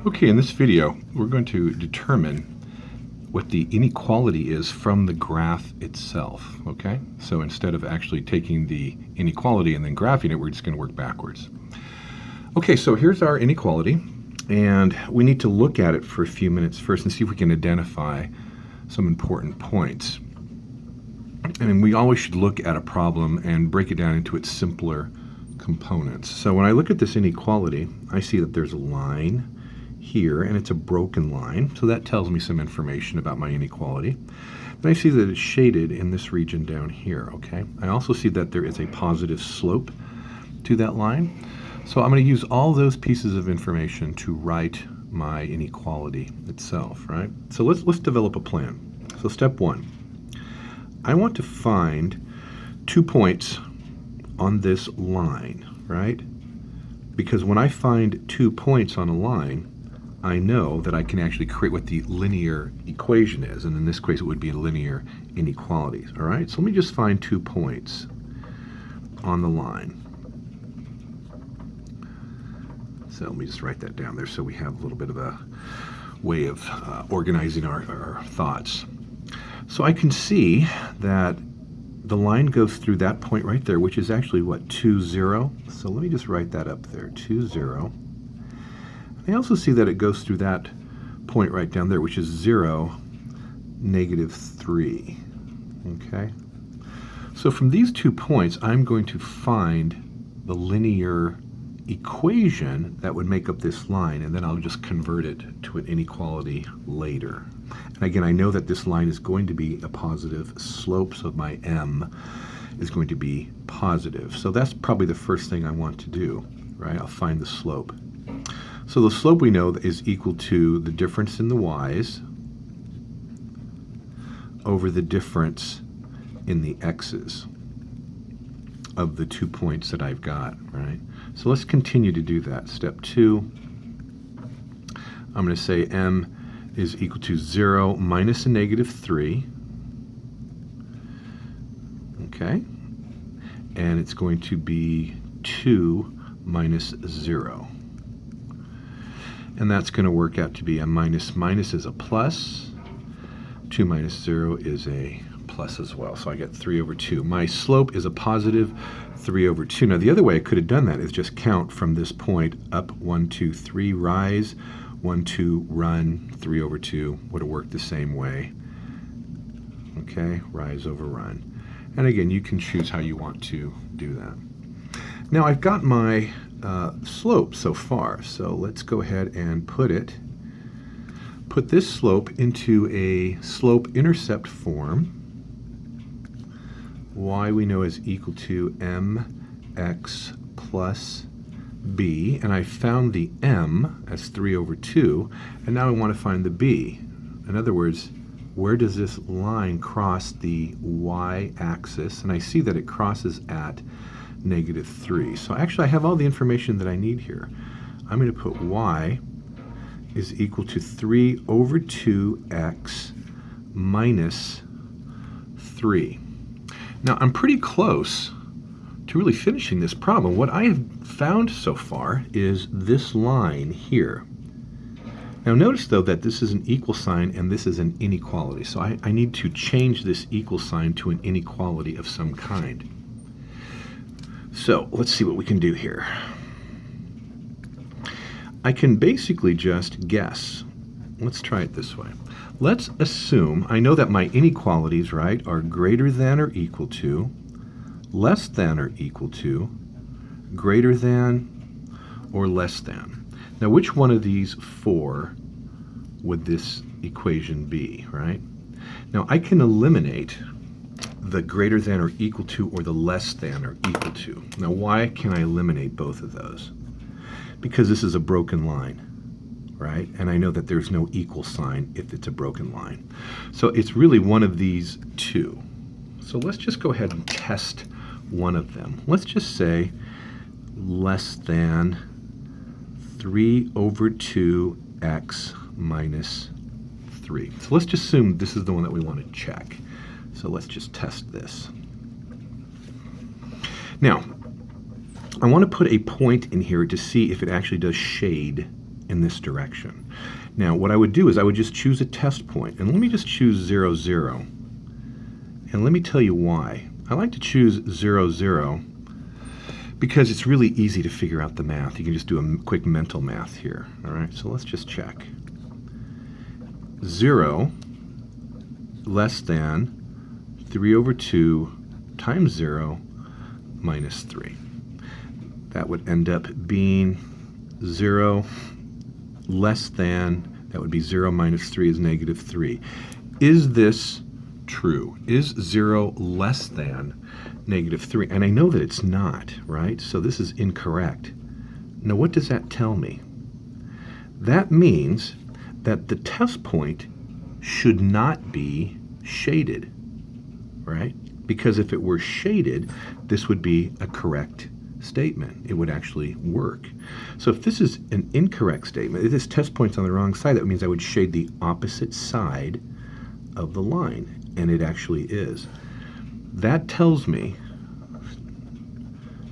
Okay, in this video, we're going to determine what the inequality is from the graph itself, okay? So instead of actually taking the inequality and then graphing it, we're just going to work backwards. Okay, so here's our inequality, and we need to look at it for a few minutes first and see if we can identify some important points. And we always should look at a problem and break it down into its simpler components. So when I look at this inequality, I see that there's a line here, and it's a broken line, so that tells me some information about my inequality. Then I see that it's shaded in this region down here, okay? I also see that there is a positive slope to that line, so I'm going to use all those pieces of information to write my inequality itself, right? So let's develop a plan. So step one, I want to find 2 points on this line, right? Because when I find 2 points on a line, I know that I can actually create what the linear equation is, and in this case it would be linear inequalities. All right, so let me just find 2 points on the line. So let me just write that down there so we have a little bit of a way of organizing our thoughts. So I can see that the line goes through that point right there, which is actually what, 2, 0. So let me just write that up there, 2, 0. I also see that it goes through that point right down there, which is 0, negative 3. Okay? So from these 2 points, I'm going to find the linear equation that would make up this line, and then I'll just convert it to an inequality later. And again, I know that this line is going to be a positive slope, so my m is going to be positive. So that's probably the first thing I want to do, right? I'll find the slope. So the slope we know is equal to the difference in the y's over the difference in the x's of the 2 points that I've got, right? So let's continue to do that. Step 2, I'm going to say m is equal to 0 minus a negative 3, okay? And it's going to be 2 minus 0. And that's going to work out to be a minus is a plus. 2 minus 0 is a plus as well. So I get 3 over 2. My slope is a positive 3 over 2. Now the other way I could have done that is just count from this point up 1, 2, 3, rise, 1, 2, run, 3 over 2 would have worked the same way. Okay, rise over run. And again, you can choose how you want to do that. Now I've got my slope so far, so let's go ahead and put this slope into a slope-intercept form. Y we know is equal to mx plus b, and I found the m as 3 over 2, and now I want to find the b. In other words, where does this line cross the y-axis? And I see that it crosses at negative 3. So actually I have all the information that I need here. I'm going to put y is equal to 3 over 2x minus 3. Now I'm pretty close to really finishing this problem. What I have found so far is this line here. Now notice though that this is an equal sign and this is an inequality. So I need to change this equal sign to an inequality of some kind. So let's see what we can do here. I can basically just guess. Let's try it this way. Let's assume I know that my inequalities, right, are greater than or equal to, less than or equal to, greater than, or less than. Now which one of these 4 would this equation be, right? Now I can eliminate the greater than or equal to or the less than or equal to. Now why can I eliminate both of those? Because this is a broken line, right? And I know that there's no equal sign if it's a broken line. So it's really one of these 2. So let's just go ahead and test one of them. Let's just say less than 3 over 2x minus 3. So let's just assume this is the one that we want to check. So let's just test this. Now, I want to put a point in here to see if it actually does shade in this direction. Now, what I would do is I would just choose a test point, and let me just choose 0, 0. And let me tell you why. I like to choose 0, 0 because it's really easy to figure out the math. You can just do a quick mental math here. All right, so let's just check. 0 less than 3 over 2 times 0 minus 3. That would end up being 0 less than, that would be 0 minus 3 is negative 3. Is this true? Is 0 less than negative 3? And I know that it's not, right? So this is incorrect. Now what does that tell me? That means that the test point should not be shaded, right? Because if it were shaded, this would be a correct statement. It would actually work. So if this is an incorrect statement, if this test point's on the wrong side, that means I would shade the opposite side of the line, and it actually is. That tells me,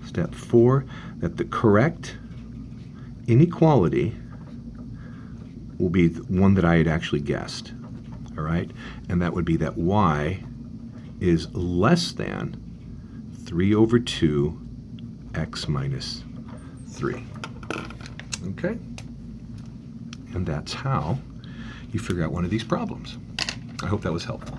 step 4, that the correct inequality will be the one that I had actually guessed, all right? And that would be that y is less than 3 over 2 x minus 3. Okay? And that's how you figure out one of these problems. I hope that was helpful.